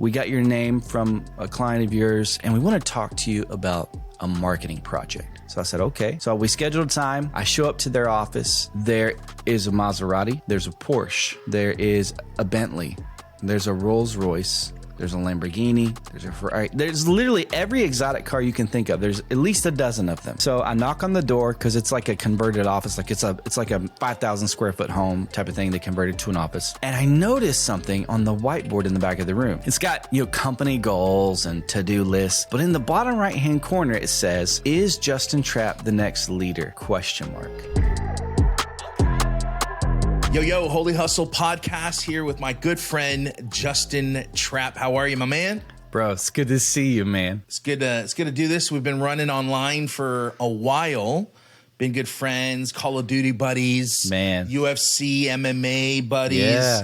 we got your name from a client of yours and we want to talk to you about a marketing project. So I said, okay. So we scheduled time. I show up to their office. There is a Maserati. There's a Porsche. There is a Bentley. There's a Rolls Royce. There's a Lamborghini. There's a Ferrari. There's literally every exotic car you can think of. There's at least a dozen of them. So I knock on the door because it's like a converted office. Like it's like a 5,000 square foot home type of thing they converted to an office. And I noticed something on the whiteboard in the back of the room. It's got, company goals and to-do lists. But in the bottom right-hand corner, it says, "Is Justin Trapp the next leader?" ? Yo, Holy Hustle podcast here with my good friend, Justin Trapp. How are you, my man? Bro, it's good to see you, man. It's good to do this. We've been running online for a while. Been good friends, Call of Duty buddies, man, UFC, MMA buddies,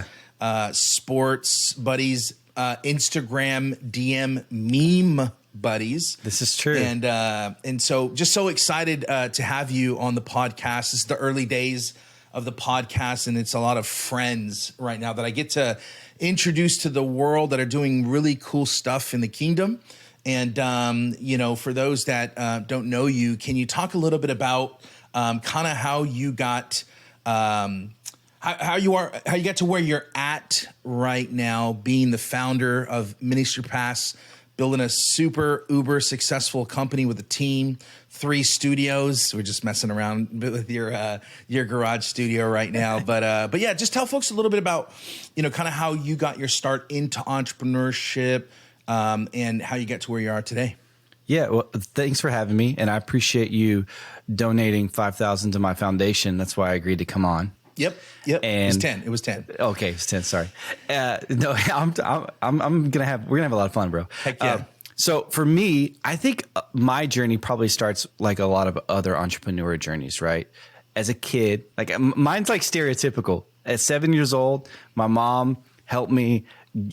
sports buddies, Instagram DM meme buddies. This is true. And so just so excited to have you on the podcast. This is the early days of the podcast, and it's a lot of friends right now that I get to introduce to the world that are doing really cool stuff in the kingdom. And, for those that don't know you, can you talk a little bit about kind of how you got, how you got to where you're at right now, being the founder of Ministry Pass, building a super uber successful company with a team, 3 studios. We're just messing around with your garage studio right now. But yeah, just tell folks a little bit about, kind of how you got your start into entrepreneurship and how you get to where you are today. Yeah, well, thanks for having me. And I appreciate you donating $5,000 to my foundation. That's why I agreed to come on. Yep. And it was 10. Okay, it's 10. Sorry. No, we're gonna have a lot of fun, bro. Heck yeah. So for me, I think my journey probably starts like a lot of other entrepreneur journeys, right? As a kid, like mine's like stereotypical. At 7 years old, my mom helped me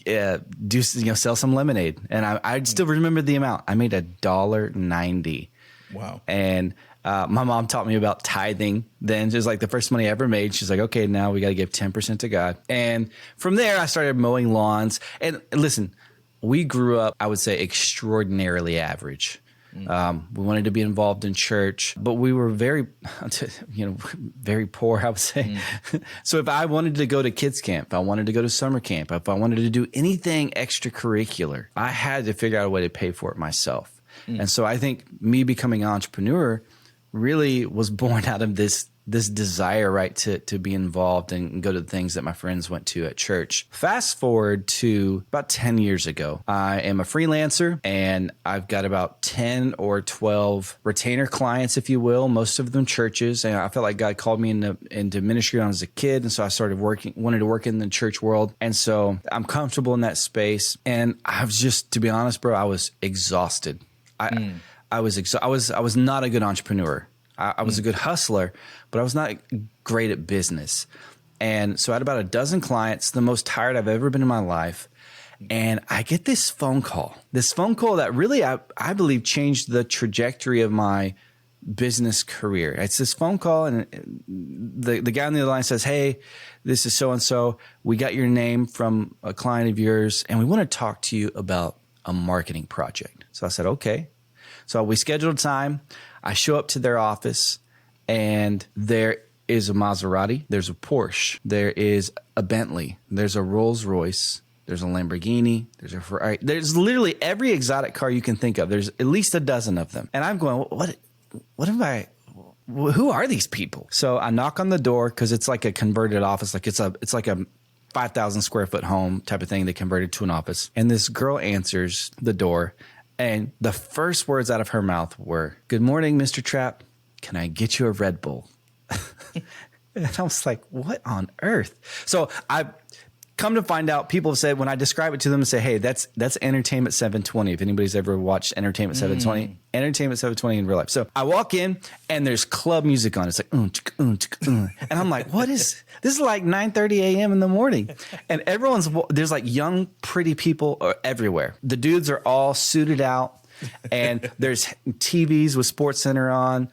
sell some lemonade, and I still remember the amount. I made $1.90. Wow. And my mom taught me about tithing. Then it was like the first money I ever made. She's like, okay, now we got to give 10% to God. And from there, I started mowing lawns. And listen, we grew up, I would say, extraordinarily average. We wanted to be involved in church, but we were very, very poor, I would say. So if I wanted to go to kids camp, if I wanted to go to summer camp, if I wanted to do anything extracurricular, I had to figure out a way to pay for it myself. And so I think me becoming an entrepreneur really was born out of this desire, right, to be involved and go to the things that my friends went to at church. Fast forward to about 10 years ago. I am a freelancer, and I've got about 10 or 12 retainer clients, if you will, most of them churches. And I felt like God called me into ministry when I was a kid. And so I started wanted to work in the church world. And so I'm comfortable in that space. And I was just, to be honest, bro, I was exhausted. I was not a good entrepreneur. I was a good hustler, but I was not great at business. And so I had about a dozen clients, the most tired I've ever been in my life. And I get this phone call that really, I believe, changed the trajectory of my business career. It's this phone call, and the guy on the other line says, "Hey, this is so-and-so. We got your name from a client of yours, and we want to talk to you about a marketing project." So I said, okay. So we scheduled time. I show up to their office, and there is a Maserati. There's a Porsche. There is a Bentley. There's a Rolls Royce. There's a Lamborghini. There's a Ferrari. There's literally every exotic car you can think of. There's at least a dozen of them. And I'm going, who are these people? So I knock on the door because it's like a converted office. Like it's like a 5,000 square foot home type of thing they converted to an office. And this girl answers the door, and the first words out of her mouth were, "Good morning, Mr. Trapp. Can I get you a Red Bull?" And I was like, what on earth? So I come to find out, people have said, when I describe it to them and say, hey, that's Entertainment 720. If anybody's ever watched Entertainment 720, Entertainment 720 in real life. So I walk in, and there's club music on. It's like, and I'm like, this is like 9:30 a.m. in the morning. And there's like young, pretty people everywhere. The dudes are all suited out, and there's TVs with SportsCenter on.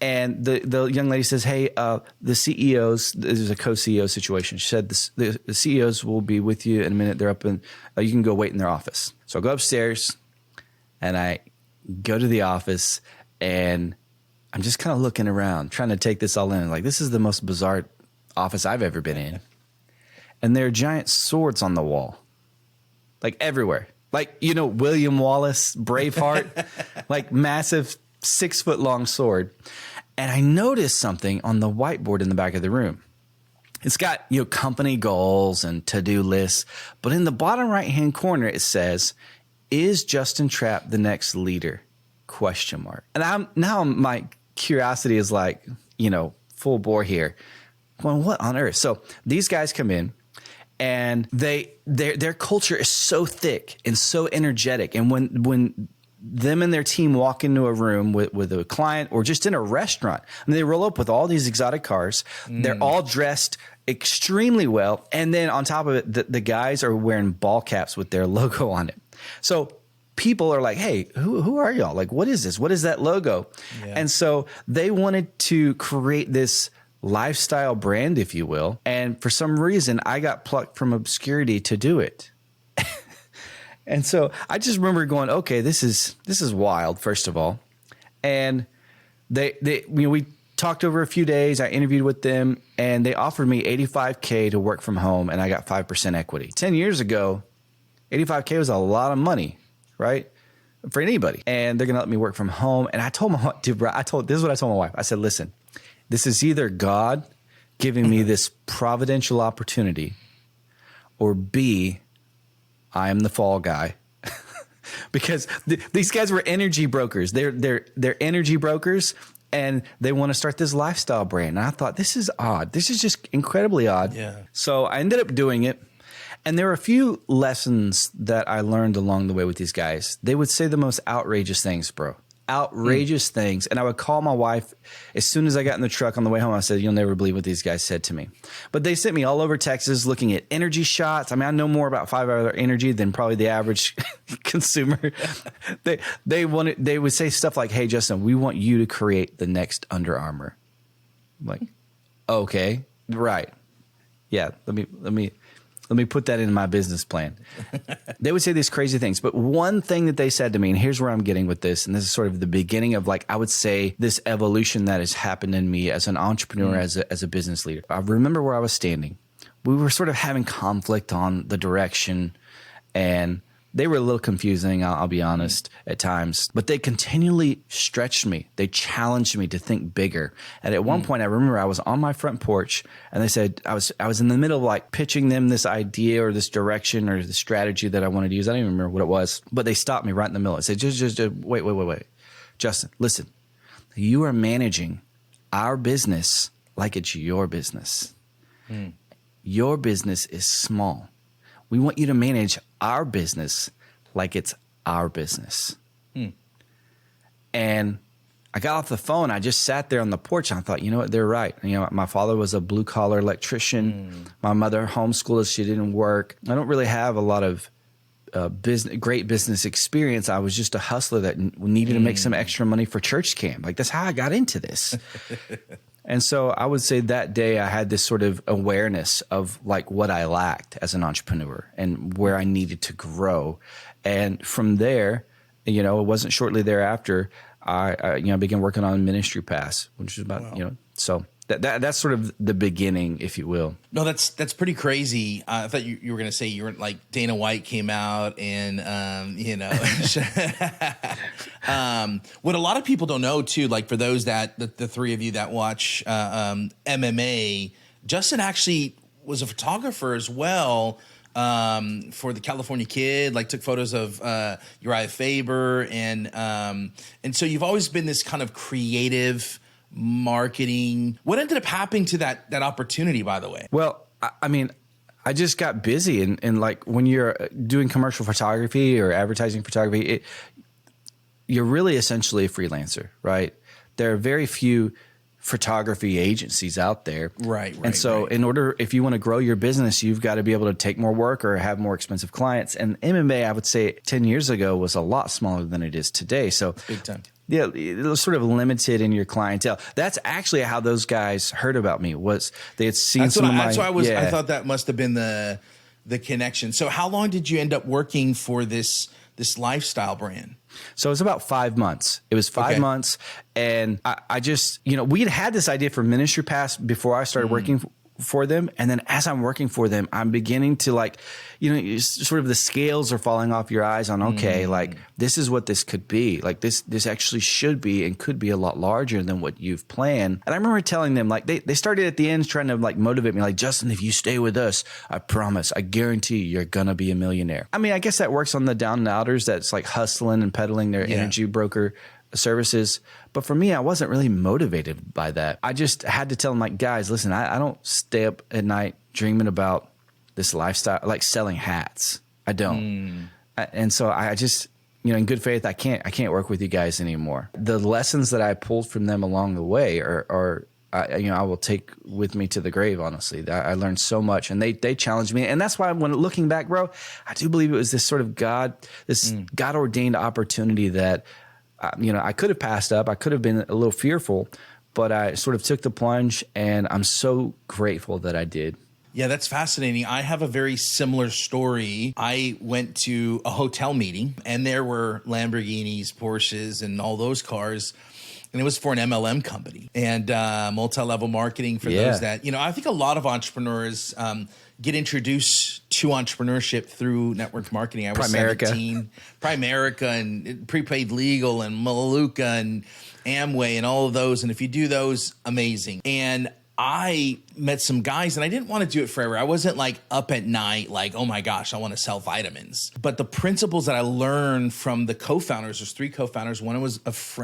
And the young lady says, hey, the CEOs, this is a co-CEO situation. She said, the CEOs will be with you in a minute. They're up and you can go wait in their office. So I go upstairs and I go to the office and I'm just kind of looking around, trying to take this all in. Like, this is the most bizarre office I've ever been in. And there are giant swords on the wall, like everywhere. Like, William Wallace, Braveheart, like massive 6-foot long sword. And I noticed something on the whiteboard in the back of the room. It's got, company goals and to-do lists. But in the bottom right-hand corner, it says, is Justin Trapp the next leader? ? And my curiosity is like, full bore here. Well, what on earth? So these guys come in and their culture is so thick and so energetic. And when them and their team walk into a room with a client or just in a restaurant, they roll up with all these exotic cars. They're all dressed extremely well. And then on top of it, the guys are wearing ball caps with their logo on it. So people are like, hey, who are y'all? Like, what is this? What is that logo? Yeah. And so they wanted to create this lifestyle brand, if you will. And for some reason, I got plucked from obscurity to do it. And so I just remember going, okay, this is wild, first of all. And we talked over a few days. I interviewed with them and they offered me $85K to work from home and I got 5% equity. 10 years ago, $85K was a lot of money, right? For anybody. And they're going to let me work from home. And I told my wife, this is what I told my wife. I said, listen, this is either God giving me this providential opportunity or B, I am the fall guy. Because these guys were energy brokers. They're energy brokers and they want to start this lifestyle brand. And I thought, this is odd. This is just incredibly odd. Yeah. So I ended up doing it. And there were a few lessons that I learned along the way with these guys. They would say the most outrageous things, bro. Outrageous things. And I would call my wife as soon as I got in the truck on the way home. I said, you'll never believe what these guys said to me. But they sent me all over Texas looking at energy shots. I mean, I know more about 5-hour energy than probably the average consumer. They would say stuff like, hey, Justin, we want you to create the next Under Armour. I'm like, okay, right. Yeah, let me put that in my business plan. They would say these crazy things. But one thing that they said to me, and here's where I'm getting with this, and this is sort of the beginning of, like, I would say this evolution that has happened in me as an entrepreneur, as a business leader. I remember where I was standing. We were sort of having conflict on the direction, and they were a little confusing, I'll be honest, at times. But they continually stretched me. They challenged me to think bigger. And at one point, I remember I was on my front porch, and they said I was in the middle of, like, pitching them this idea or this direction or the strategy that I wanted to use. I don't even remember what it was. But they stopped me right in the middle and said, just wait. Justin, listen. You are managing our business like it's your business. Your business is small. We want you to manage our business like it's our business. And I got off the phone. I just sat there on the porch and I thought, you know what? They're right. My father was a blue collar electrician. My mother homeschooled us. She didn't work. I don't really have a lot of great business experience. I was just a hustler that needed to make some extra money for church camp. Like, that's how I got into this. And so I would say that day I had this sort of awareness of, like, what I lacked as an entrepreneur and where I needed to grow. And from there, it wasn't shortly thereafter, I began working on Ministry Pass, which is about, so that's sort of the beginning, if you will. No, that's pretty crazy. I thought you were going to say you were like Dana White came out and, what a lot of people don't know too, like for those the three of you that watch MMA, Justin actually was a photographer as well. For the California Kid, like took photos of Uriah Faber, and so you've always been this kind of creative marketing. What ended up happening to that opportunity, by the way? Well, I mean, I just got busy, and like when you're doing commercial photography or advertising photography, you're really essentially a freelancer, right? There are very few photography agencies out there. Right. And so if you want to grow your business, you've got to be able to take more work or have more expensive clients. And MMA, I would say 10 years ago was a lot smaller than it is today. So big time. Yeah, it was sort of limited in your clientele. That's actually how those guys heard about me. Was they had seen some of my. That's why I thought that must have been the connection. So how long did you end up working for this lifestyle brand? So it was about 5 months. It was 5 months. And I just, we had this idea for Ministry Pass before I started working for them. And then as I'm working for them, I'm beginning to sort of the scales are falling off your eyes on, okay, like this is what this could be. Like this actually should be and could be a lot larger than what you've planned. And I remember telling them, like, they started at the end trying to like motivate me, like, Justin, if you stay with us, I promise, I guarantee you're going to be a millionaire. I mean, I guess that works on the down and outers that's like hustling and peddling their energy broker services. But for me, I wasn't really motivated by that. I just had to tell them, like, guys, listen, I don't stay up at night dreaming about this lifestyle, like selling hats. I don't. And so I just, in good faith, I can't work with you guys anymore. The lessons that I pulled from them along the way are I will take with me to the grave, honestly. I learned so much, and they challenged me. And that's why when looking back, bro, I do believe it was this sort of God-ordained opportunity that I could have passed up. I could have been a little fearful, but I sort of took the plunge, and I'm so grateful that I did. Yeah, that's fascinating. I have a very similar story. I went to a hotel meeting, and there were Lamborghinis, Porsches, and all those cars. And it was for an MLM company and multi-level marketing for those that, I think a lot of entrepreneurs get introduced to entrepreneurship through network marketing. I was 17, Primerica and Prepaid Legal and Maluka and Amway and all of those. And if you do those, amazing. And I met some guys, and I didn't want to do it forever. I wasn't like up at night, like, oh my gosh, I want to sell vitamins. But the principles that I learned from the co-founders, there's 3 co-founders. One was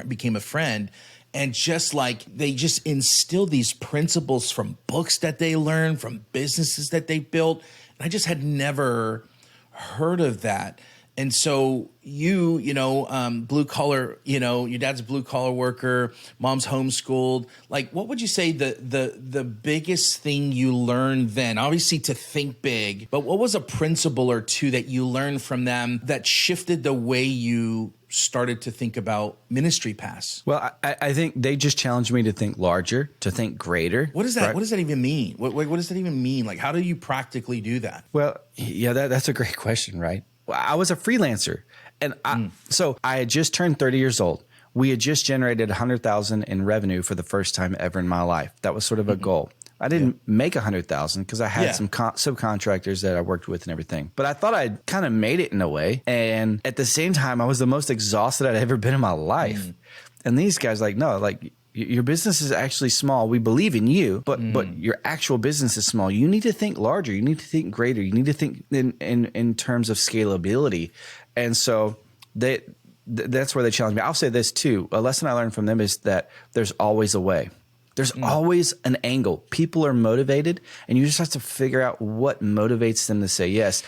became a friend. And just like they just instilled these principles from books that they learned, from businesses that they built. And I just had never heard of that. And so blue collar, your dad's a blue collar worker, mom's homeschooled. Like, what would you say the biggest thing you learned then? Obviously to think big, but what was a principle or two that you learned from them that shifted the way you started to think about Ministry Pass? Well, I think they just challenged me to think larger, to think greater. What is that? Right? What does that even mean? What does that even mean? Like, how do you practically do that? Well, yeah, that's a great question, right? I was a freelancer, and so I had just turned 30 years old. We had just generated $100,000 in revenue for the first time ever in my life. That was sort of a goal. I didn't make $100,000 because I had some subcontractors that I worked with and everything. But I thought I'd kind of made it in a way. And at the same time, I was the most exhausted I'd ever been in my life. And these guys no, like, your business is actually small. We believe in you, but your actual business is small. You need to think larger. You need to think greater. You need to think in terms of scalability. And so that's where they challenge me. I'll say this too. A lesson I learned from them is that there's always a way. There's always an angle. People are motivated, and you just have to figure out what motivates them to say yes.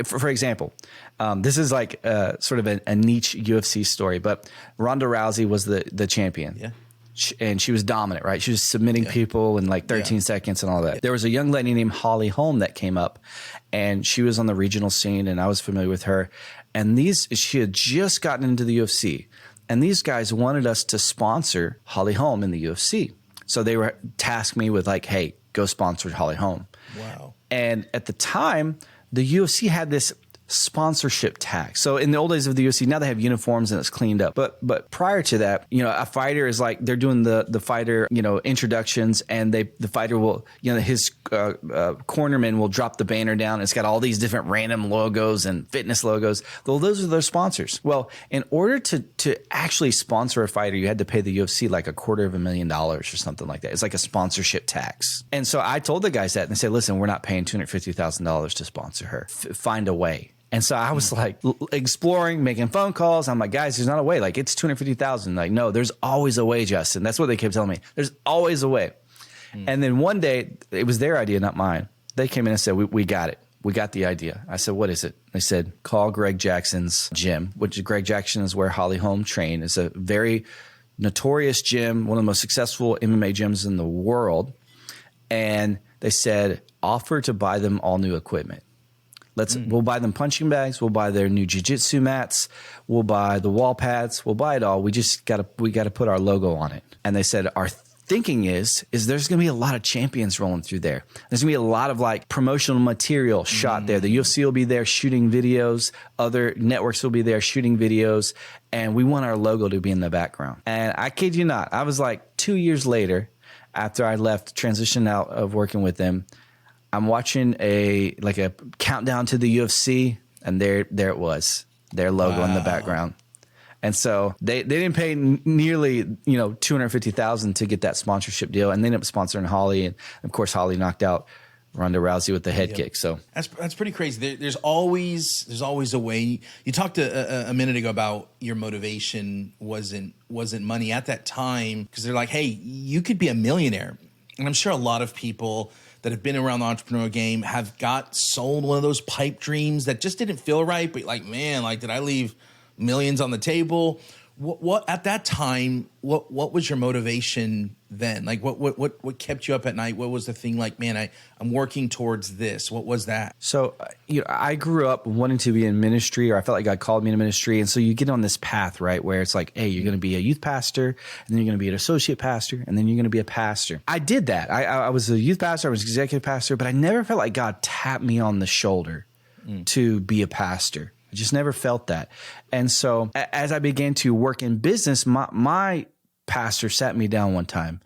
For example, this is like sort of a niche UFC story, but Ronda Rousey was the champion. Yeah. And she was dominant, right? She was submitting people in like 13 seconds and all that. There was a young lady named Holly Holm that came up, and she was on the regional scene, and I was familiar with her. And she had just gotten into the UFC, and these guys wanted us to sponsor Holly Holm in the UFC. So they were tasked me with like, hey, go sponsor Holly Holm. Wow. And at the time, the UFC had this sponsorship tax. So in the old days of the UFC, now they have uniforms and it's cleaned up. But prior to that, a fighter is like, they're doing the fighter, introductions, and the fighter will, his cornerman will drop the banner down. And it's got all these different random logos and fitness logos. Well, those are their sponsors. Well, in order to actually sponsor a fighter, you had to pay the UFC like $250,000 or something like that. It's like a sponsorship tax. And so I told the guys that, and they said, listen, we're not paying $250,000 to sponsor her. Find a way. And so I was like exploring, making phone calls. I'm like, guys, there's not a way. Like, it's $250,000. Like, no, there's always a way, Justin. That's what they kept telling me. There's always a way. And then one day, it was their idea, not mine. They came in and said, we got it. We got the idea. I said, what is it? They said, call Greg Jackson's gym, which Greg Jackson is where Holly Holm trained. It's a very notorious gym, one of the most successful MMA gyms in the world. And they said, offer to buy them all new equipment. We'll buy them punching bags. We'll buy their new jiu-jitsu mats. We'll buy the wall pads. We'll buy it all. We got to put our logo on it. And they said, our thinking is there's going to be a lot of champions rolling through there. There's going to be a lot of like promotional material shot there. The UFC will be there shooting videos. Other networks will be there shooting videos. And we want our logo to be in the background. And I kid you not, I was like 2 years later after I left, transitioned out of working with them, I'm watching a countdown to the UFC, and there it was, their logo in the background. And so they didn't pay nearly $250,000 to get that sponsorship deal, and they ended up sponsoring Holly, and of course Holly knocked out Ronda Rousey with the head kick. So that's pretty crazy. There's always a way. You talked a minute ago about your motivation wasn't money at that time, because they're like, hey, you could be a millionaire, and I'm sure a lot of people that have been around the entrepreneurial game have got sold one of those pipe dreams that just didn't feel right. But like, man, like, did I leave millions on the table? What at that time, what was your motivation then? Like, what kept you up at night? What was the thing, like, man, I'm working towards this? What was that? So, I grew up wanting to be in ministry, or I felt like God called me into ministry. And so you get on this path, right, where it's like, hey, you're going to be a youth pastor, and then you're going to be an associate pastor, and then you're going to be a pastor. I did that. I was a youth pastor, I was executive pastor, but I never felt like God tapped me on the shoulder to be a pastor. I just never felt that. And so as I began to work in business, my pastor sat me down one time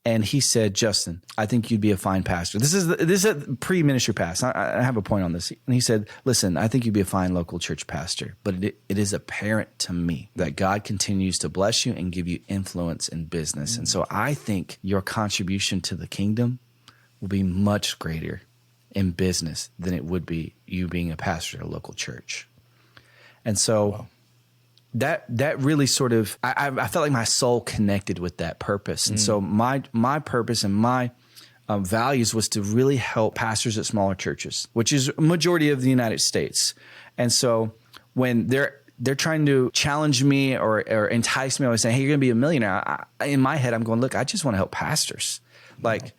and he said, Justin, I think you'd be a fine pastor. This is a pre-ministry pass. I have a point on this. And he said, listen, I think you'd be a fine local church pastor, but it is apparent to me that God continues to bless you and give you influence in business. And so I think your contribution to the kingdom will be much greater in business than it would be you being a pastor at a local church. And so that really sort of, I felt like my soul connected with that purpose. And so my purpose and my values was to really help pastors at smaller churches, which is a majority of the United States. And so when they're trying to challenge me or entice me, I was saying, hey, you're going to be a millionaire. In my head, I'm going, look, I just want to help pastors. Like,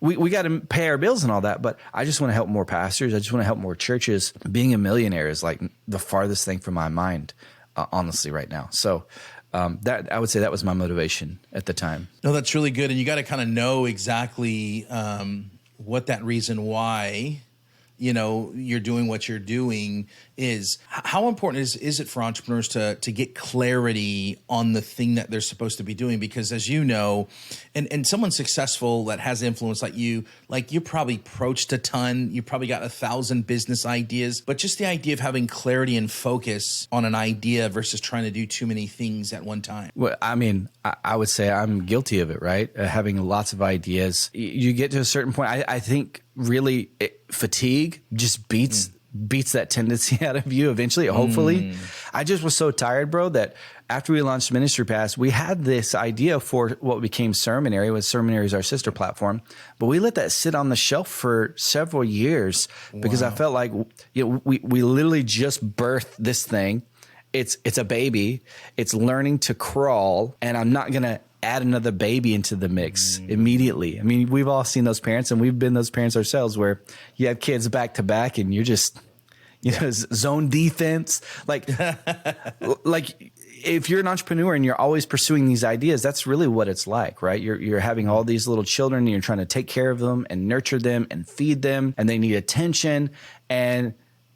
we got to pay our bills and all that, but I just want to help more pastors. I just want to help more churches. Being a millionaire is like the farthest thing from my mind, honestly, right now. So that I would say that was my motivation at the time. No, that's really good. And you got to kind of know exactly what that reason why you're doing what you're doing is. How important is it for entrepreneurs to get clarity on the thing that they're supposed to be doing? Because as you know, and someone successful that has influence like you probably approached a ton, you probably got 1,000 business ideas, but just the idea of having clarity and focus on an idea versus trying to do too many things at one time. Well, I mean, I would say I'm guilty of it, right? Having lots of ideas. You get to a certain point, I think really fatigue just beats that tendency out of you eventually, hopefully. I just was so tired, bro, that after we launched Ministry Pass, we had this idea for what became Sermonary. Sermonary is our sister platform, but we let that sit on the shelf for several years because I felt like we literally just birthed this thing. It's a baby. It's learning to crawl, and I'm not going to add another baby into the mix immediately. I mean, we've all seen those parents, and we've been those parents ourselves, where you have kids back to back and you're just, zone defense. Like if you're an entrepreneur and you're always pursuing these ideas, that's really what it's like, right? You're having all these little children and you're trying to take care of them and nurture them and feed them, and they need attention. And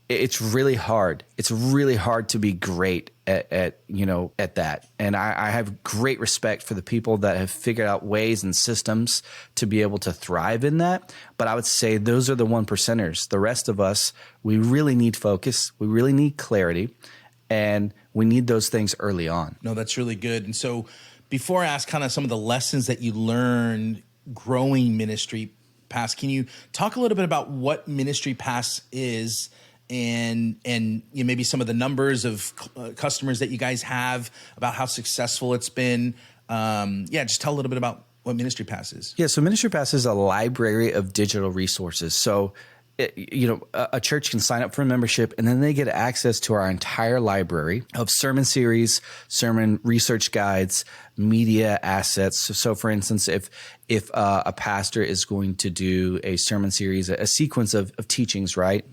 it's really hard. It's really hard to be great at that. And I have great respect for the people that have figured out ways and systems to be able to thrive in that. But I would say those are the 1%ers. The rest of us, we really need focus. We really need clarity. And we need those things early on. No, that's really good. And so before I ask kind of some of the lessons that you learned growing Ministry Pass, can you talk a little bit about what Ministry Pass is? And maybe some of the numbers of customers that you guys have, about how successful it's been. Just tell a little bit about what Ministry Pass is. Yeah, so Ministry Pass is a library of digital resources. So, a church can sign up for a membership, and then they get access to our entire library of sermon series, sermon research guides, media assets. So for instance, if a pastor is going to do a sermon series, a sequence of teachings, right?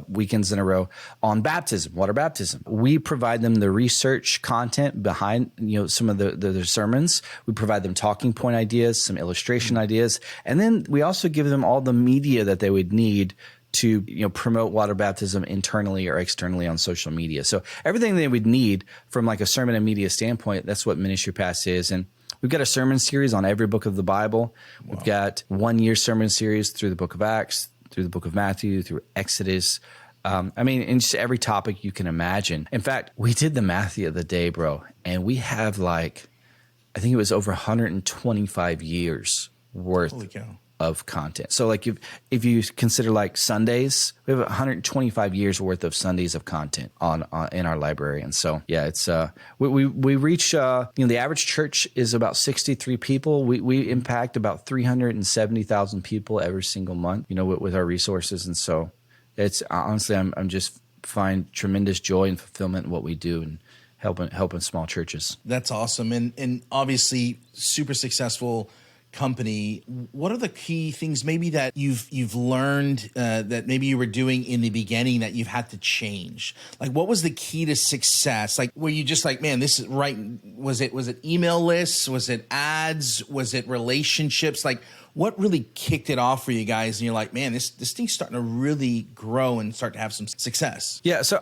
weekends in a row on baptism, water baptism. We provide them the research content behind, some of the sermons. We provide them talking point ideas, some illustration ideas, and then we also give them all the media that they would need to promote water baptism internally or externally on social media. So everything they would need from like a sermon and media standpoint, that's what Ministry Pass is. And we've got a sermon series on every book of the Bible. Wow. We've got 1 year sermon series through the book of Acts, through the book of Matthew, through Exodus. In just every topic you can imagine. In fact, we did the math the other day, bro, and we have I think it was over 125 years worth of content. So like if you consider like Sundays, we have 125 years worth of Sundays of content on in our library. And so it's we reach the average church is about 63 people. We impact about 370,000 people every single month, with our resources. And so it's honestly I'm just find tremendous joy and fulfillment in what we do and helping small churches. That's awesome. And obviously super successful company. What are the key things maybe that you've learned that maybe you were doing in the beginning that you've had to change? Like, what was the key to success? Like, were you just like, man, this is right? Was it email lists? Was it ads? Was it relationships? Like, what really kicked it off for you guys? And you're like, man, this thing's starting to really grow and start to have some success. Yeah. So,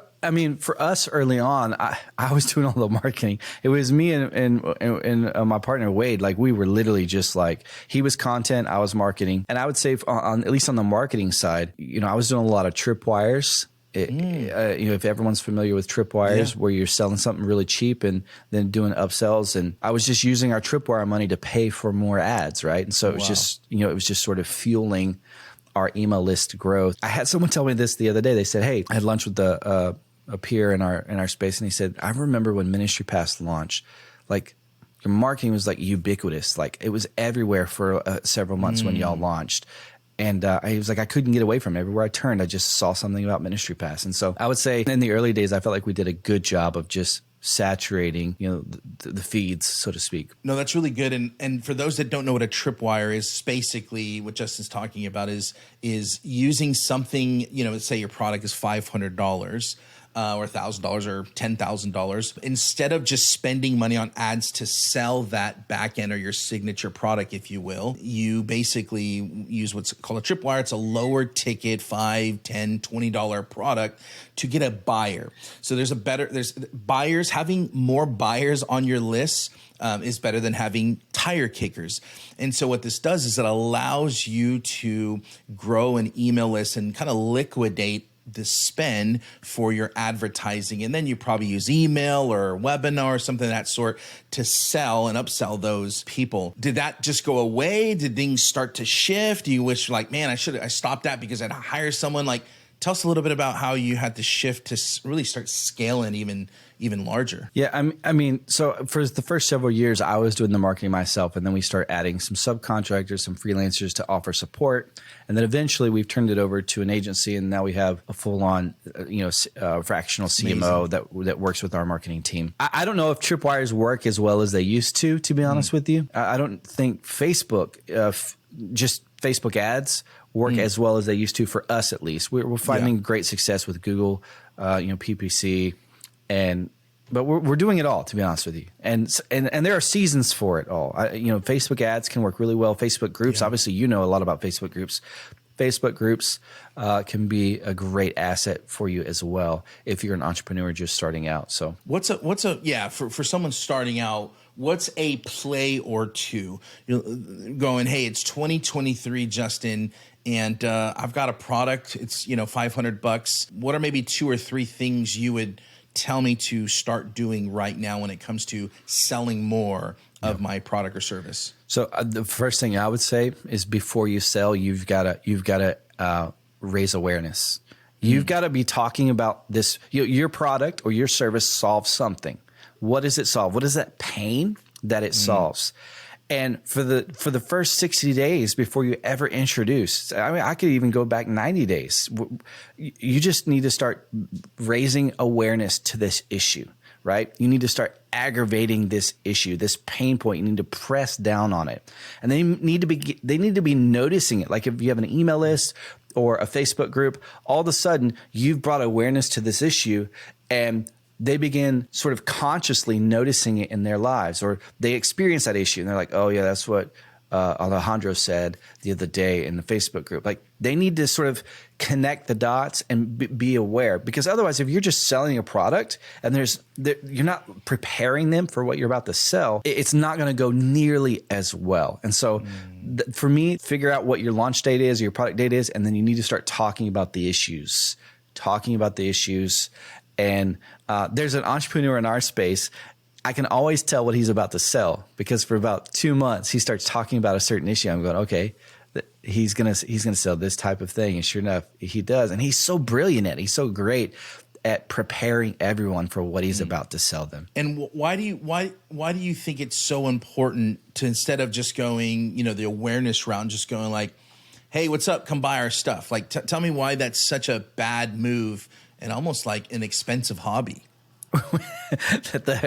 for us early on, I was doing all the marketing. It was me and my partner, Wade. Like, we were literally just like, he was content, I was marketing. And I would say at least on the marketing side, I was doing a lot of tripwires. If everyone's familiar with tripwires, where you're selling something really cheap and then doing upsells, and I was just using our tripwire money to pay for more ads, right? And so it was just sort of fueling our email list growth. I had someone tell me this the other day. They said, "Hey, I had lunch with a peer in our space, and he said, I remember when Ministry Pass launched, like your marketing was like ubiquitous, like it was everywhere for several months when y'all launched." And he was like, I couldn't get away from it. Everywhere I turned, I just saw something about Ministry Pass. And so I would say in the early days, I felt like we did a good job of just saturating, the feeds, so to speak. No, that's really good. And for those that don't know what a tripwire is, basically what Justin's talking about is using something, let's say your product is $500. Or $1,000 or $10,000. Instead of just spending money on ads to sell that back end or your signature product, if you will, you basically use what's called a tripwire. It's a lower ticket, $5, $10, $20 product to get a buyer. So there's buyers, having more buyers on your list is better than having tire kickers. And so what this does is it allows you to grow an email list and kind of liquidate the spend for your advertising. And then you probably use email or webinar or something of that sort to sell and upsell those people. Did that just go away? Did things start to shift? Do you wish like, man, I stopped that because I'd hire someone? Like, tell us a little bit about how you had to shift to really start scaling even larger. Yeah, so for the first several years, I was doing the marketing myself, and then we start adding some subcontractors, some freelancers to offer support, and then eventually we've turned it over to an agency, and now we have a full-on, fractional CMO that works with our marketing team. I don't know if tripwires work as well as they used to be honest with you. I don't think Facebook, just Facebook ads work as well as they used to, for us at least. We're finding great success with Google, PPC, but we're doing it all, to be honest with you. And there are seasons for it all. Facebook ads can work really well. Facebook groups, obviously, a lot about Facebook groups. Facebook groups can be a great asset for you as well if you're an entrepreneur just starting out. So for someone starting out, what's a play or two? Going, hey, it's 2023, Justin, and I've got a product. It's $500. What are maybe 2 or 3 things you would tell me to start doing right now when it comes to selling more of my product or service? So the first thing I would say is, before you sell, you've got to raise awareness. You've got to be talking about this. Your product or your service solves something. What does it solve? What is that pain that it solves? And for the first 60 days before you ever introduce, I could even go back 90 days. You just need to start raising awareness to this issue, right? You need to start aggravating this issue, this pain point. You need to press down on it, and they need to be noticing it. Like if you have an email list or a Facebook group, all of a sudden you've brought awareness to this issue, and they begin sort of consciously noticing it in their lives, or they experience that issue and they're like, oh yeah, that's what Alejandro said the other day in the Facebook group. Like, they need to sort of connect the dots and be aware, because otherwise, if you're just selling a product and you're not preparing them for what you're about to sell, it's not going to go nearly as well. And so for me, figure out what your launch date is, or your product date is, and then you need to start talking about the issues. And there's an entrepreneur in our space. I can always tell what he's about to sell, because for about 2 months he starts talking about a certain issue. I'm going, okay, he's gonna sell this type of thing, and sure enough, he does. And he's so brilliant at it. He's so great at preparing everyone for what he's about to sell them. And why do you think it's so important to, instead of just going, the awareness round, just going like, hey, what's up? Come buy our stuff. Like, tell me why that's such a bad move and almost like an expensive hobby.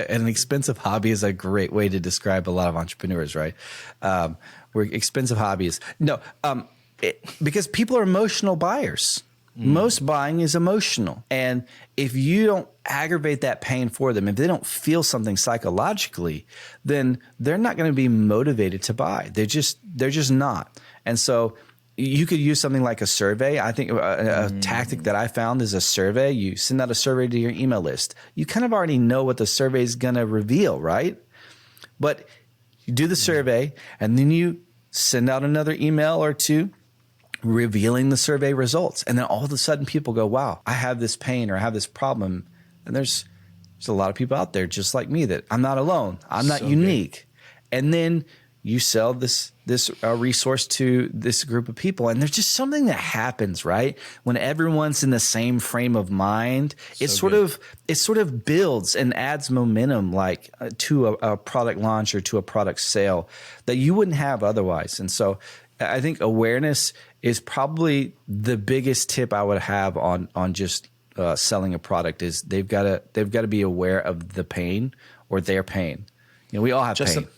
An expensive hobby is a great way to describe a lot of entrepreneurs, right? We're expensive hobbies. No, because people are emotional buyers. Most buying is emotional. And if you don't aggravate that pain for them, if they don't feel something psychologically, then they're not going to be motivated to buy. They're just not. And so you could use something like a survey. I think a tactic that I found is a survey. You send out a survey to your email list. You kind of already know what the survey is going to reveal, right? But you do the survey, and then you send out another email or two revealing the survey results. And then all of a sudden people go, wow, I have this pain, or I have this problem. And there's a lot of people out there just like me, that I'm not alone. I'm not unique. Good. And then you sell this resource to this group of people, and there's just something that happens, right? When everyone's in the same frame of mind, it sort of builds and adds momentum, like to a product launch or to a product sale that you wouldn't have otherwise. And so I think awareness is probably the biggest tip I would have on just selling a product. Is they've got to be aware of the pain, or their pain. We all have pain.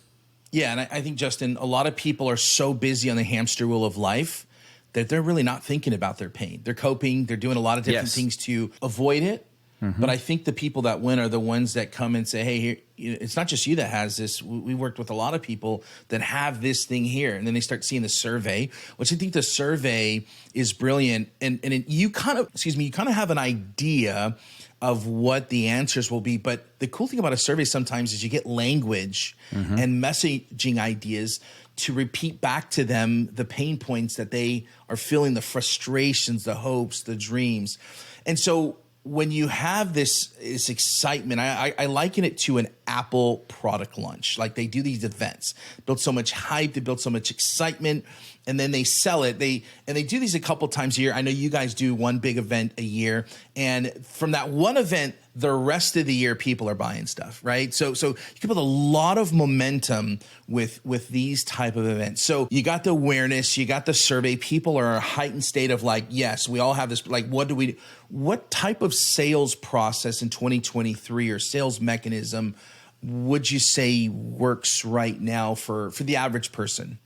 Yeah, and I think, Justin, a lot of people are so busy on the hamster wheel of life that they're really not thinking about their pain. They're coping. They're doing a lot of different things to avoid it. But I think the people that win are the ones that come and say, hey, here, it's not just you that has this. We worked with a lot of people that have this thing here. And then they start seeing the survey, which I think the survey is brilliant. And you kind of have an idea of what the answers will be. But the cool thing about a survey sometimes is you get language and messaging ideas to repeat back to them the pain points that they are feeling, the frustrations, the hopes, the dreams. And so when you have this excitement, I liken it to an Apple product launch. Like, they do these events, build so much hype, they build so much excitement, and then they sell it. They do these a couple times a year. I know you guys do one big event a year, and from that one event, the rest of the year, people are buying stuff, right? So you can build a lot of momentum with these type of events. So you got the awareness, you got the survey. People are in a heightened state of like, yes, we all have this. Like, what type of sales process in 2023 or sales mechanism would you say works right now for the average person?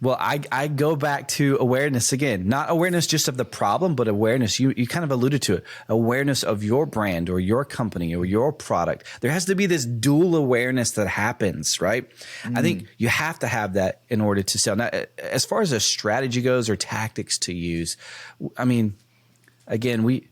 I go back to awareness again, not awareness just of the problem, but awareness. You kind of alluded to it, awareness of your brand or your company or your product. There has to be this dual awareness that happens, right? I think you have to have that in order to sell. Now, as far as a strategy goes or tactics to use, I mean, again, we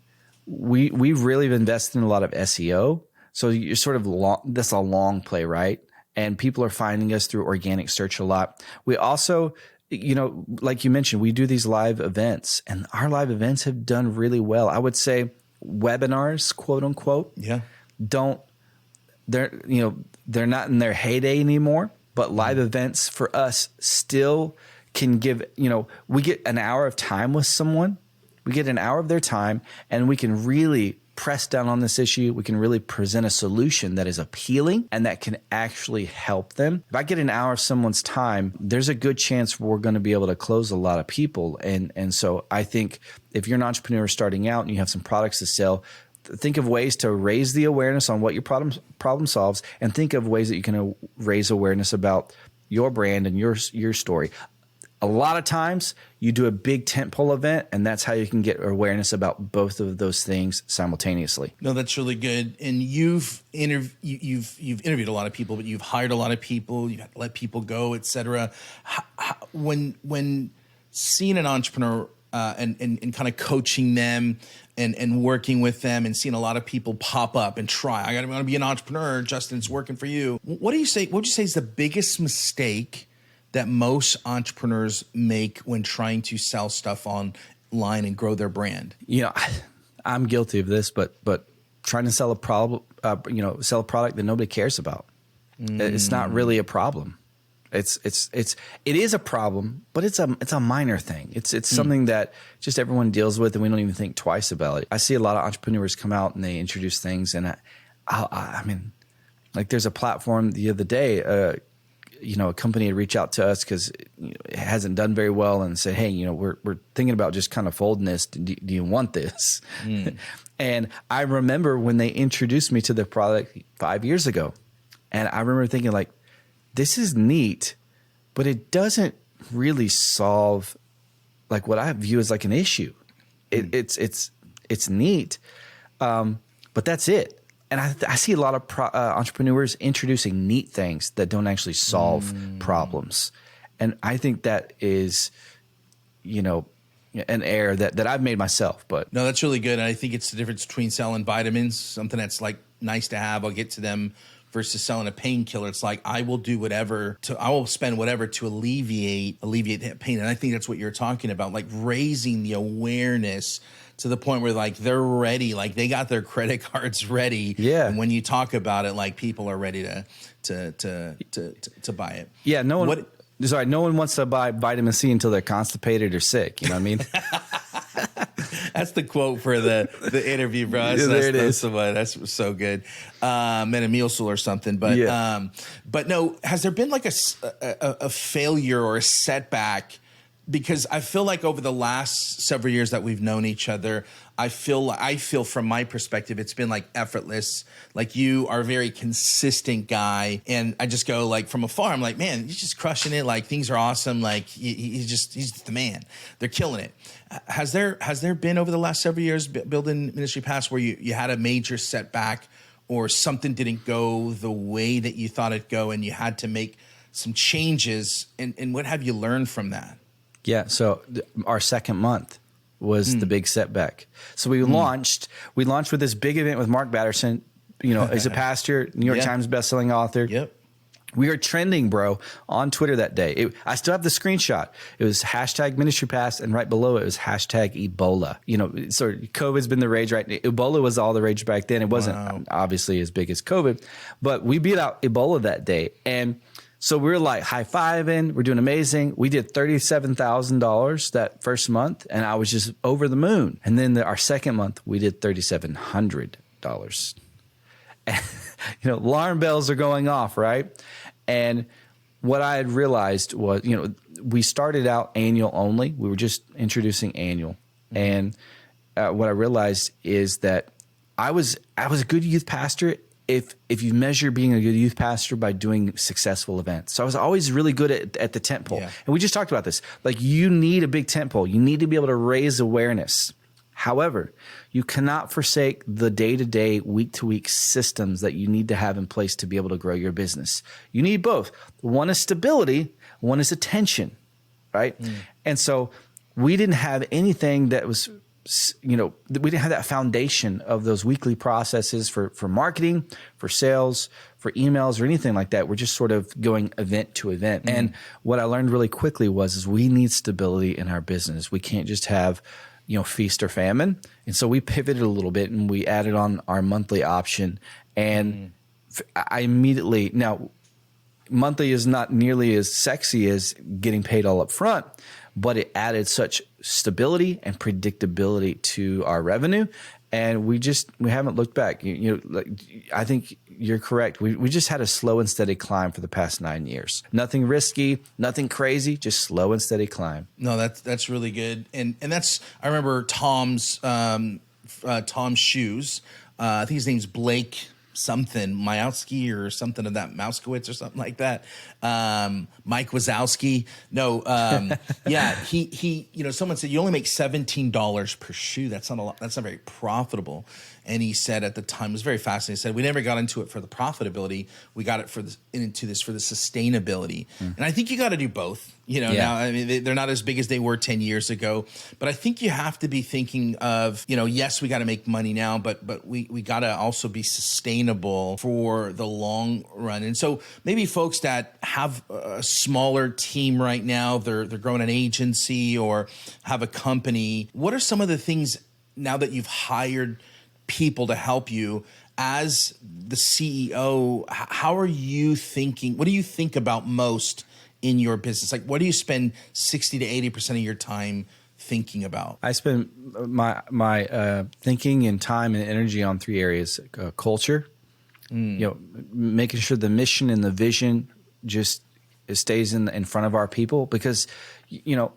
really invested in a lot of SEO. So you're sort of that's a long play, right? And people are finding us through organic search a lot. We also, like you mentioned, we do these live events, and our live events have done really well. I would say webinars, quote unquote, they're not in their heyday anymore, but live events for us still can give, we get an hour of time with someone. We get an hour of their time, and we can really press down on this issue. We can really present a solution that is appealing and that can actually help them. If I get an hour of someone's time, there's a good chance we're going to be able to close a lot of people. And so I think if you're an entrepreneur starting out and you have some products to sell, think of ways to raise the awareness on what your problem solves, and think of ways that you can raise awareness about your brand and your story. A lot of times you do a big tentpole event, and that's how you can get awareness about both of those things simultaneously. No, that's really good. And you've interviewed a lot of people, but you've hired a lot of people. You've had to let people go, et cetera. When seeing an entrepreneur and kind of coaching them and working with them and seeing a lot of people pop up and try, I want to be an entrepreneur. Justin, it's working for you. What do you say? What would you say is the biggest mistake that most entrepreneurs make when trying to sell stuff online and grow their brand? I'm guilty of this, but trying to sell a problem, sell a product that nobody cares about. It's not really a problem. It is a problem, but it's a minor thing. It's something that just everyone deals with, and we don't even think twice about it. I see a lot of entrepreneurs come out and they introduce things, and I mean, like there's a platform the other day. A company had reached out to us because it hasn't done very well, and said, "Hey, we're thinking about just kind of folding this. Do you want this?" And I remember when they introduced me to the product 5 years ago, and I remember thinking like, "This is neat, but it doesn't really solve like what I view as like an issue. It's neat, but that's it." And I see a lot of entrepreneurs introducing neat things that don't actually solve problems. And I think that is, an error that I've made myself. But no, that's really good. And I think it's the difference between selling vitamins, something that's like nice to have, I'll get to them, versus selling a painkiller. It's like, I will do whatever I will spend whatever to alleviate that pain. And I think that's what you're talking about, like raising the awareness to the point where like they're ready, like they got their credit cards ready. Yeah. And when you talk about it, like people are ready to buy it. Yeah. No one wants to buy vitamin C until they're constipated or sick. You know what I mean? That's the quote for the interview, bro. That's so good. Metamucil or something. But no, has there been like a failure or a setback? Because I feel like over the last several years that we've known each other, I feel from my perspective, it's been like effortless. Like you are a very consistent guy. And I just go like from afar, I'm like, man, he's just crushing it. Like things are awesome. Like he's the man. They're killing it. Has there been over the last several years building Ministry Pass where you had a major setback or something didn't go the way that you thought it'd go and you had to make some changes? And what have you learned from that? Yeah. So our second month was the big setback. So we launched with this big event with Mark Batterson, as a pastor, New York Times bestselling author. Yep. We were trending, bro, on Twitter that day. I still have the screenshot. It was hashtag Ministry Pass, and right below it was hashtag Ebola. So COVID's been the rage right now. Ebola was all the rage back then. It wasn't obviously as big as COVID, but we beat out Ebola that day. And so we were like high-fiving. We're doing amazing. We did $37,000 that first month, and I was just over the moon. And then our second month, we did $3,700. And, alarm bells are going off, right? And what I had realized was, we started out annual only. We were just introducing annual. And what I realized is that I was a good youth pastor if you measure being a good youth pastor by doing successful events. So I was always really good at the tent pole. Yeah. And we just talked about this. Like you need a big tent pole. You need to be able to raise awareness. However, you cannot forsake the day-to-day, week-to-week systems that you need to have in place to be able to grow your business. You need both. One is stability, one is attention, right? And so we didn't have anything that was, we didn't have that foundation of those weekly processes for marketing, for sales, for emails, or anything like that. We're just sort of going event to event. And what I learned really quickly is we need stability in our business. We can't just have feast or famine. And so we pivoted a little bit and we added on our monthly option. And I immediately, now monthly is not nearly as sexy as getting paid all up front, but it added such stability and predictability to our revenue. And we haven't looked back. I think you're correct. We just had a slow and steady climb for the past 9 years. Nothing risky, nothing crazy, just slow and steady climb. No, that's really good. And that's, I remember Tom's shoes. I think his name's Blake something, Majowski or something of that, Mauskowitz or something like that. Mike Wazowski. No, yeah, he, someone said you only make $17 per shoe. That's not a lot. That's not very profitable. And he said at the time, it was very fascinating. He said, we never got into it for the profitability. We got it into this for the sustainability. And I think you got to do both. Now, I mean, they're not as big as they were 10 years ago, but I think you have to be thinking of, yes, we got to make money now, but we got to also be sustainable for the long run. And so maybe folks that have a smaller team right now, they're growing an agency or have a company. What are some of the things now that you've hired people to help you as the CEO? How are you thinking? What do you think about most in your business? Like, what do you spend 60 to 80% of your time thinking about? I spend my thinking and time and energy on three areas: culture, making sure the mission and the vision just stays in front of our people, because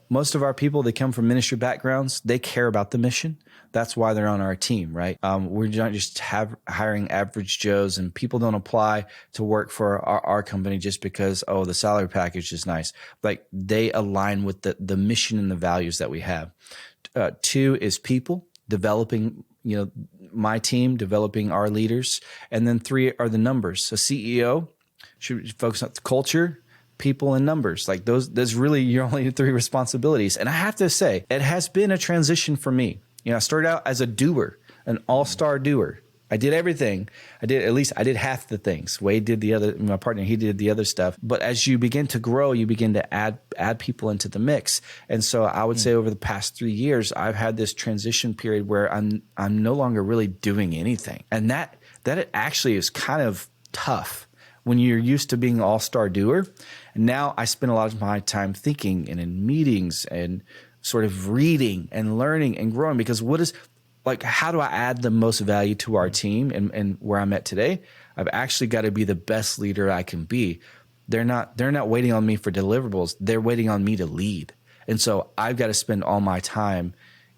most of our people, they come from ministry backgrounds. They care about the mission. That's why they're on our team, right? We're not just hiring average Joes, and people don't apply to work for our company just because, the salary package is nice. Like, they align with the mission and the values that we have. Two is people, developing, my team, developing our leaders. And then three are the numbers. A CEO should focus on culture, people, and numbers. Like, those really your only three responsibilities. And I have to say, it has been a transition for me. I started out as a doer, an all-star doer. I did everything. I did half the things. Wade did the other, my partner, he did the other stuff. But as you begin to grow, you begin to add people into the mix. And so I would say over the past 3 years, I've had this transition period where I'm no longer really doing anything. And that it actually is kind of tough when you're used to being an all-star doer. And now I spend a lot of my time thinking and in meetings and sort of reading and learning and growing, because how do I add the most value to our team and where I'm at today? I've actually got to be the best leader I can be. They're not waiting on me for deliverables. They're waiting on me to lead. And so I've got to spend all my time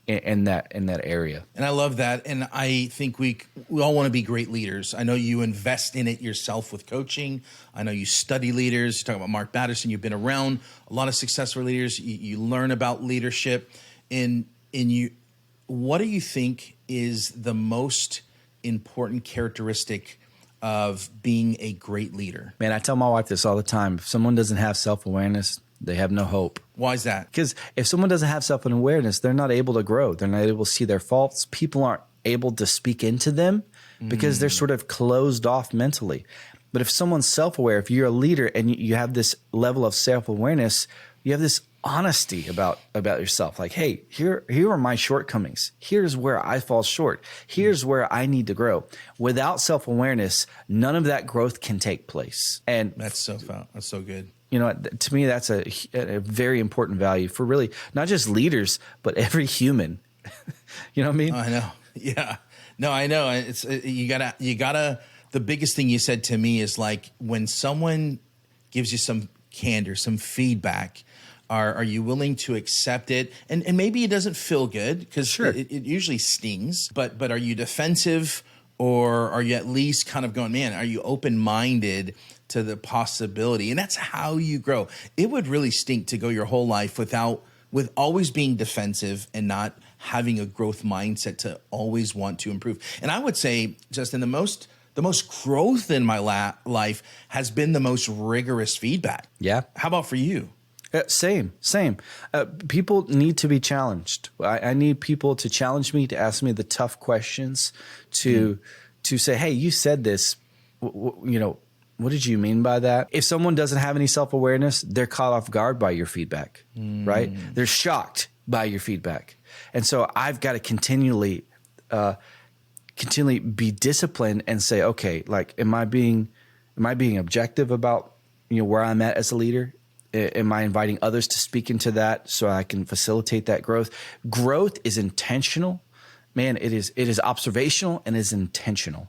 in that area. And I love that. And I think we all want to be great leaders. I know you invest in it yourself with coaching. I know you study leaders. You talk about Mark Batterson. You've been around a lot of successful leaders. You learn about leadership. What do you think is the most important characteristic of being a great leader? Man, I tell my wife this all the time. If someone doesn't have self-awareness, they have no hope. Why is that? Because if someone doesn't have self-awareness, they're not able to grow. They're not able to see their faults. People aren't able to speak into them because they're sort of closed off mentally. But if someone's self-aware, if you're a leader and you have this level of self-awareness, you have this honesty about yourself. Like, hey, here are my shortcomings. Here's where I fall short. Here's where I need to grow. Without self-awareness, none of that growth can take place. And that's so good. To me, that's a very important value for really not just leaders, but every human. You know what I mean? Oh, I know. Yeah. No, I know. It's you gotta. The biggest thing you said to me is, like, when someone gives you some candor, some feedback, are you willing to accept it? And maybe it doesn't feel good, because sure, it usually stings. But are you defensive, or are you at least kind of going, man, are you open-minded to the possibility? And that's how you grow. It would really stink to go your whole life with always being defensive and not having a growth mindset to always want to improve. And I would say, Justin, the most growth in my life has been the most rigorous feedback. Yeah. How about for you? Same. People need to be challenged. I need people to challenge me, to ask me the tough questions, to say, hey, you said this, what did you mean by that? If someone doesn't have any self-awareness, they're caught off guard by your feedback, right? They're shocked by your feedback. And so I've got to continually be disciplined and say, okay, like, am I being objective about, where I'm at as a leader? Am I inviting others to speak into that so I can facilitate that growth? Growth is intentional. Man, it is observational and is intentional.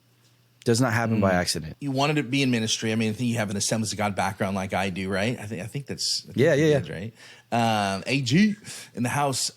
Does not happen by accident. You wanted to be in ministry. I mean, I think you have an Assemblies of God background like I do, right? I think that's yeah. Right. AG in the house.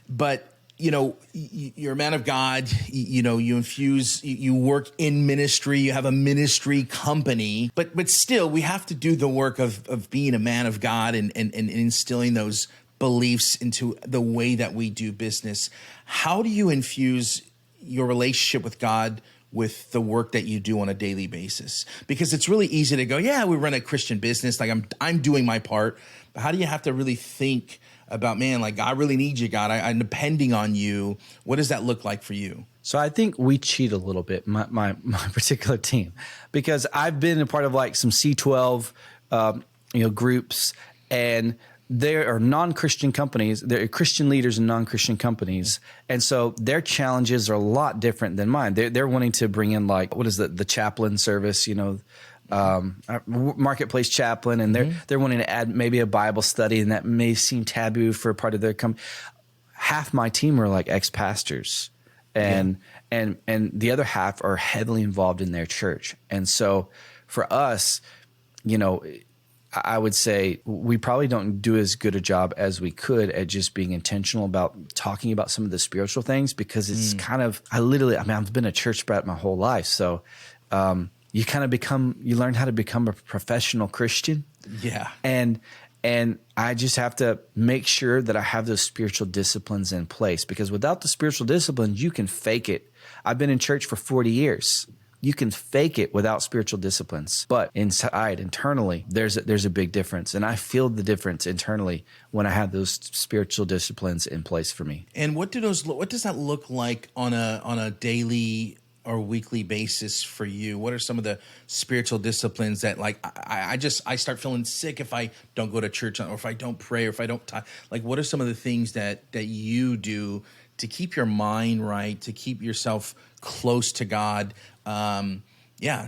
But you're a man of God, you infuse, you work in ministry, you have a ministry company, but still we have to do the work of being a man of God and instilling those beliefs into the way that we do business. How do you infuse your relationship with God with the work that you do on a daily basis? Because it's really easy to go, yeah, we run a Christian business, like I'm doing my part. But how do you have to really think about, man, like I really need you, God, I'm depending on you. What does that look like for you? So I think we cheat a little bit, my particular team, because I've been a part of like some C12, groups, and there are non-Christian companies. There are Christian leaders in non-Christian companies, and so their challenges are a lot different than mine. They're wanting to bring in like, what is the chaplain service, marketplace chaplain, and they're wanting to add maybe a Bible study, and that may seem taboo for a part of their company. Half my team are like ex-pastors, and the other half are heavily involved in their church, and so for us, I would say we probably don't do as good a job as we could at just being intentional about talking about some of the spiritual things, because it's kind of, I've been a church brat my whole life. So you learn how to become a professional Christian. Yeah. And I just have to make sure that I have those spiritual disciplines in place, because without the spiritual disciplines, you can fake it. I've been in church for 40 years. You can fake it without spiritual disciplines, but internally, there's a big difference. And I feel the difference internally when I have those spiritual disciplines in place for me. And what does that look like on a daily or weekly basis for you? What are some of the spiritual disciplines that, like, I start feeling sick if I don't go to church, or if I don't pray, or if I don't like, what are some of the things that you do to keep your mind right, to keep yourself close to God?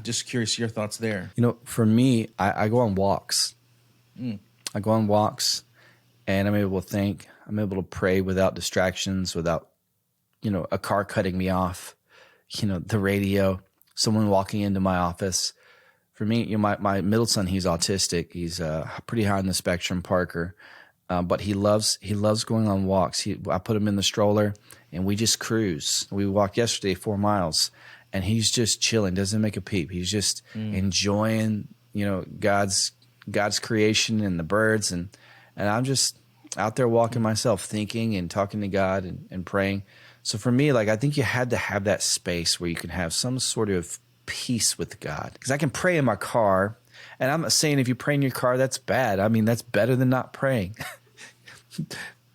Just curious your thoughts there. For me, I go on walks. I go on walks, and I'm able to think. I'm able to pray without distractions, without, a car cutting me off, the radio, someone walking into my office. For me, my middle son, he's autistic. He's pretty high on the spectrum, Parker. But he loves going on walks. I put him in the stroller, and we just cruise. We walked yesterday 4 miles, and he's just chilling, doesn't make a peep. He's just enjoying, God's creation and the birds, and I'm just out there walking myself, thinking and talking to God and praying. So for me, like, I think you had to have that space where you can have some sort of peace with God, because I can pray in my car. And I'm not saying if you pray in your car, that's bad. I mean, that's better than not praying.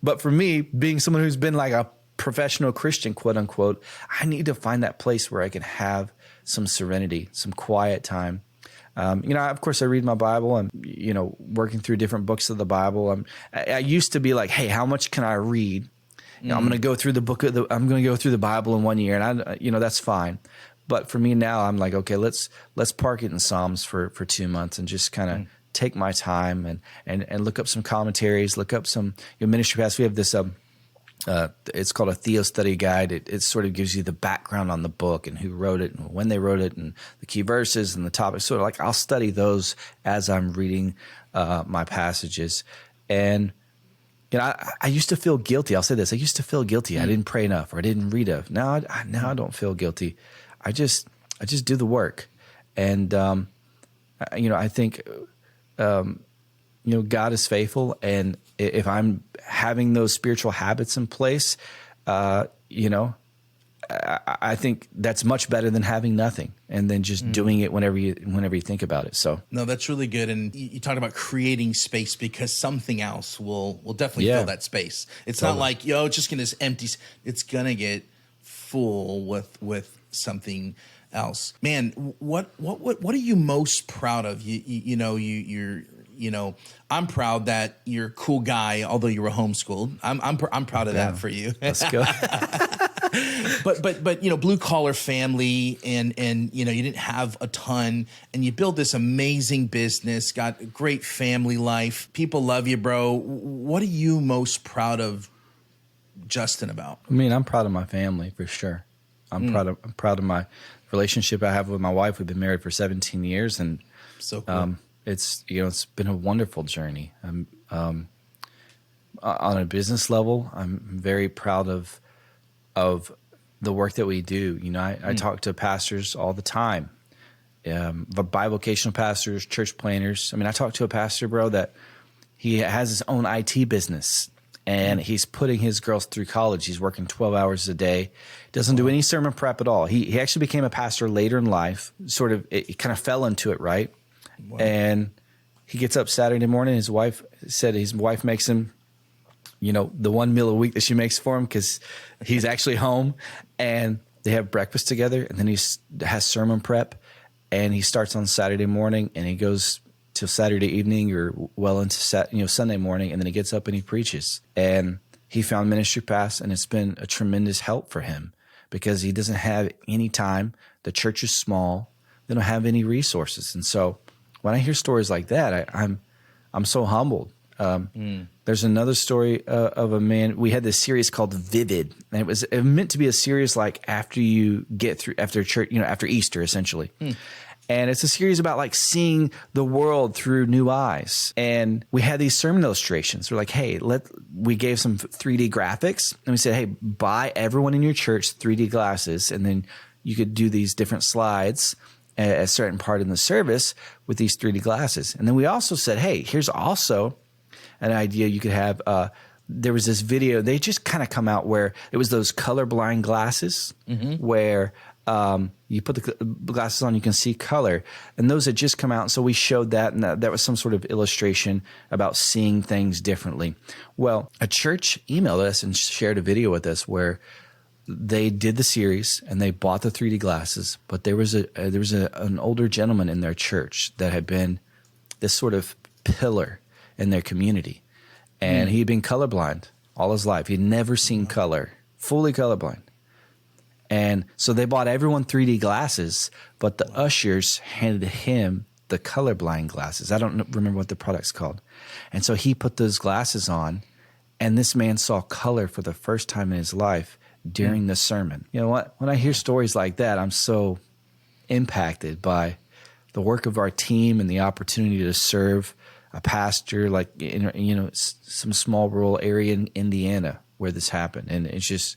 But for me, being someone who's been like a professional Christian, quote unquote, I need to find that place where I can have some serenity, some quiet time. Of course, I read my Bible. I'm, working through different books of the Bible. I used to be like, hey, how much can I read? I'm going to go through I'm going to go through the Bible in 1 year, and that's fine. But for me now, I'm like, okay, let's park it in Psalms for 2 months and just kind of take my time and look up some commentaries, look up some ministry paths. We have this, it's called a Theo study guide. It sort of gives you the background on the book and who wrote it and when they wrote it and the key verses and the topics. Sort of like I'll study those as I'm reading my passages. And I used to feel guilty. I'll say this. I used to feel guilty. I didn't pray enough, or I didn't read enough. Now I don't feel guilty. I just do the work. And, I think, God is faithful. And if I'm having those spiritual habits in place, I think that's much better than having nothing and then just doing it whenever you think about it. So no, that's really good. And you talked about creating space, because something else will definitely fill that space. It's not like, it's just going to empty. It's going to get full with something else. Man, what are you most proud of? I'm proud that you're a cool guy, although you were homeschooled. I'm proud of that for you. Let's go. But blue collar family, and you didn't have a ton, and you built this amazing business, got a great family life. People love you, bro. What are you most proud of Justin about? I mean, I'm proud of my family for sure. I'm proud of my relationship I have with my wife. We've been married for 17 years, and so cool. It's been a wonderful journey. On a business level, I'm very proud of of the work that we do. You know, I talk to pastors all the time, bivocational pastors, church planners. I mean, I talked to a pastor, bro, that he has his own IT business, and he's putting his girls through college. He's working 12 hours a day, doesn't do any sermon prep at all. He actually became a pastor later in life, sort of, it kind of fell into it, right? Wow. And he gets up Saturday morning. His wife said his wife makes him, you know, the one meal a week that she makes for him because he's actually home, and they have breakfast together, and then he has sermon prep, and he starts on Saturday morning, and he goes till Saturday evening or well into Sunday morning, and then he gets up and he preaches. And he found Ministry Pass, and it's been a tremendous help for him because he doesn't have any time. The church is small; they don't have any resources, and so when I hear stories like that, I'm so humbled. There's another story of a man. We had this series called Vivid, and it was meant to be a series like after church, you know, after Easter, essentially. And it's a series about like seeing the world through new eyes. And we had these sermon illustrations. We're like, hey, we gave some 3D graphics, and we said, hey, buy everyone in your church 3D glasses, and then you could do these different slides at a certain part in the service with these 3D glasses. And then we also said, hey, here's also an idea you could have. There was this video, they just kind of come out where it was those colorblind glasses where you put the glasses on, you can see color. And those had just come out. So we showed that, and that was some sort of illustration about seeing things differently. Well, a church emailed us and shared a video with us where they did the series and they bought the 3D glasses, but there was an older gentleman in their church that had been this sort of pillar in their community, and he'd been colorblind all his life. He'd never seen color, fully colorblind. And so they bought everyone 3D glasses, but the ushers handed him the colorblind glasses. I don't remember what the product's called. And so he put those glasses on, and this man saw color for the first time in his life during the sermon. You know what? When I hear stories like that, I'm so impacted by the work of our team and the opportunity to serve a pastor like in, you know, some small rural area in Indiana where this happened. And it's just,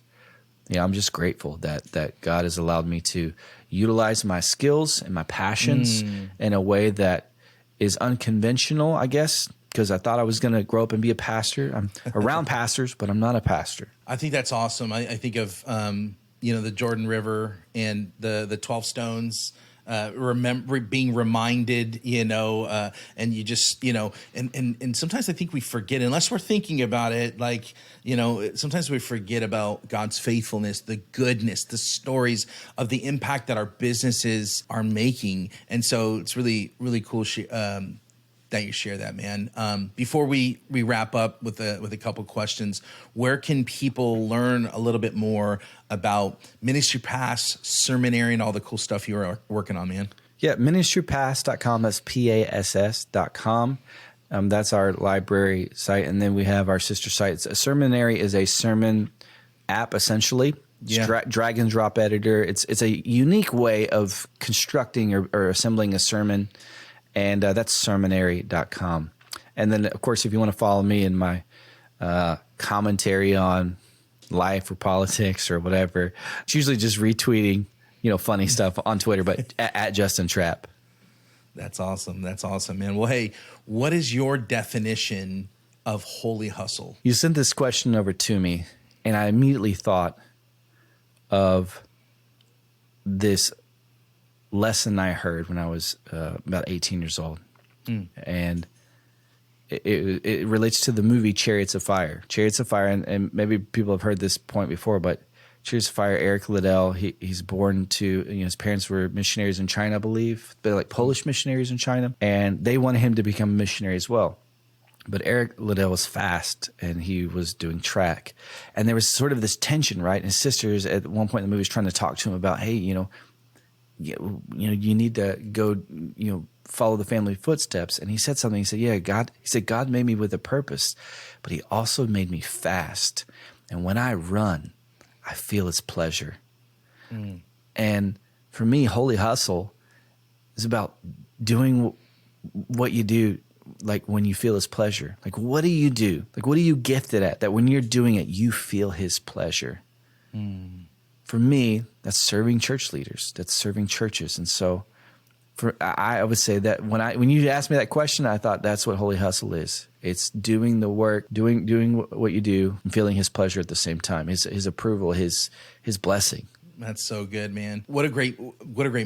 you know, I'm just grateful that God has allowed me to utilize my skills and my passions in a way that is unconventional, I guess, because I thought I was going to grow up and be a pastor. I'm around pastors, but I'm not a pastor. I think that's awesome. I think of, you know, the Jordan River and the 12 stones, being reminded, you know, and you just, you know, and sometimes I think we forget, unless we're thinking about it, like, you know, sometimes we forget about God's faithfulness, the goodness, the stories of the impact that our businesses are making. And so it's really, really cool that you share that, man. Before we wrap up with a couple questions, where can people learn a little bit more about Ministry Pass, Seminary, and all the cool stuff you're working on, man? Yeah, ministrypass.com. That's PASS.com. That's our library site. And then we have our sister sites. A Seminary is a sermon app, essentially. It's drag and drop editor. It's a unique way of constructing or assembling a sermon. And that's seminary.com. And then, of course, if you want to follow me in my commentary on life or politics or whatever, it's usually just retweeting, you know, funny stuff on Twitter, but at Justin Trapp. That's awesome. That's awesome, man. Well, hey, what is your definition of holy hustle? You sent this question over to me, and I immediately thought of this lesson I heard when I was about 18 years old. And it relates to the movie Chariots of Fire. Chariots of Fire, and maybe people have heard this point before, but Chariots of Fire, Eric Liddell, he's born to, you know, his parents were missionaries in China, I believe. They're like Polish missionaries in China, and they wanted him to become a missionary as well. But Eric Liddell was fast, and he was doing track. And there was sort of this tension, right? And his sisters at one point in the movie was trying to talk to him about, hey, you need to go, you know, follow the family footsteps. And he said something. He said, God made me with a purpose, but he also made me fast. And when I run, I feel his pleasure. And for me, holy hustle is about doing what you do, like when you feel his pleasure. Like, what do you do? Like, what are you gifted at that when you're doing it, you feel his pleasure? For me, that's serving church leaders. That's serving churches. And so I would say that when you asked me that question, I thought that's what Holy Hustle is. It's doing the work, doing what you do, and feeling His pleasure at the same time, His approval, His blessing. That's so good, man. What a great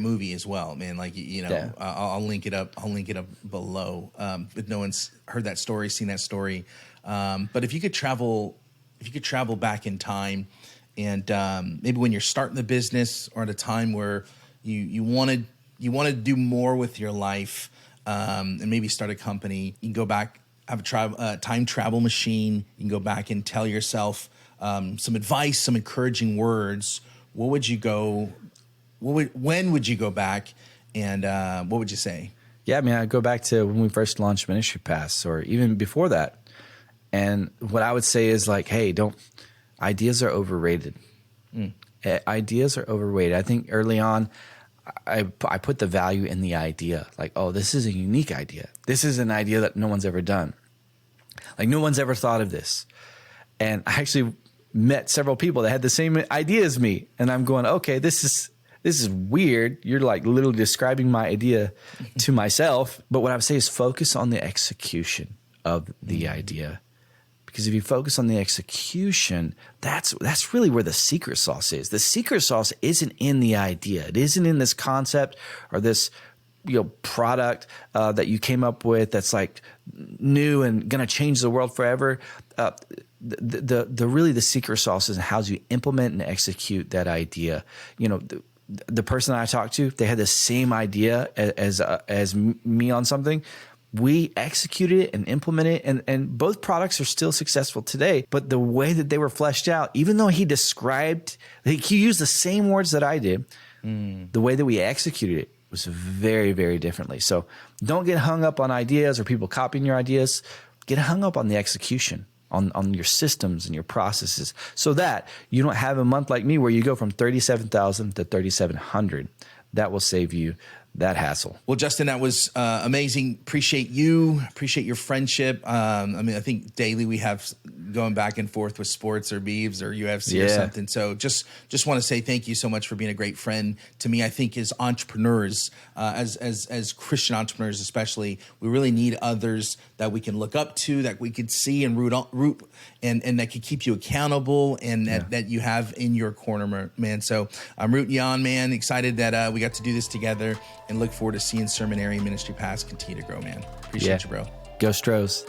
movie as well, man. Like, Yeah. I'll link it up. I'll link it up below. If no one's heard that story, seen that story, but if you could travel back in time, and maybe when you're starting the business, or at a time where you wanted to do more with your life, and maybe start a company, you can go back, have a time travel machine. You can go back and tell yourself some advice, some encouraging words. When would you go back, and what would you say? Yeah, I mean, I go back to when we first launched Ministry Pass, or even before that. And what I would say is like, hey, ideas are overrated. Ideas are overrated. I think early on, I put the value in the idea. Like, oh, this is a unique idea. This is an idea that no one's ever done. Like, no one's ever thought of this. And I actually met several people that had the same idea as me. And I'm going, okay, this is weird. You're like literally describing my idea to myself. But what I would say is focus on the execution of the idea. Because if you focus on the execution, that's really where the secret sauce is. The secret sauce isn't in the idea. It isn't in this concept or this product that you came up with that's like new and going to change the world forever. The secret sauce is how you implement and execute that idea. The person I talked to, they had the same idea as me on something. We executed it and implemented it, and both products are still successful today. But the way that they were fleshed out, even though he used the same words that I did, the way that we executed it was very, very differently. So don't get hung up on ideas or people copying your ideas. Get hung up on the execution, on your systems and your processes, so that you don't have a month like me where you go from 37,000 to 3,700. That will save you that hassle. Well, Justin, that was amazing. Appreciate you. Appreciate your friendship. I think daily we have going back and forth with sports or Beavs or UFC or something. So just want to say thank you so much for being a great friend to me. I think as entrepreneurs, as Christian entrepreneurs especially, we really need others that we can look up to, that we could see and root and that could keep you accountable, and that you have in your corner, man. So I'm rooting you on, man. Excited that we got to do this together, and look forward to seeing Seminary and Ministry Pass continue to grow, man. Appreciate you, bro. Go Stros.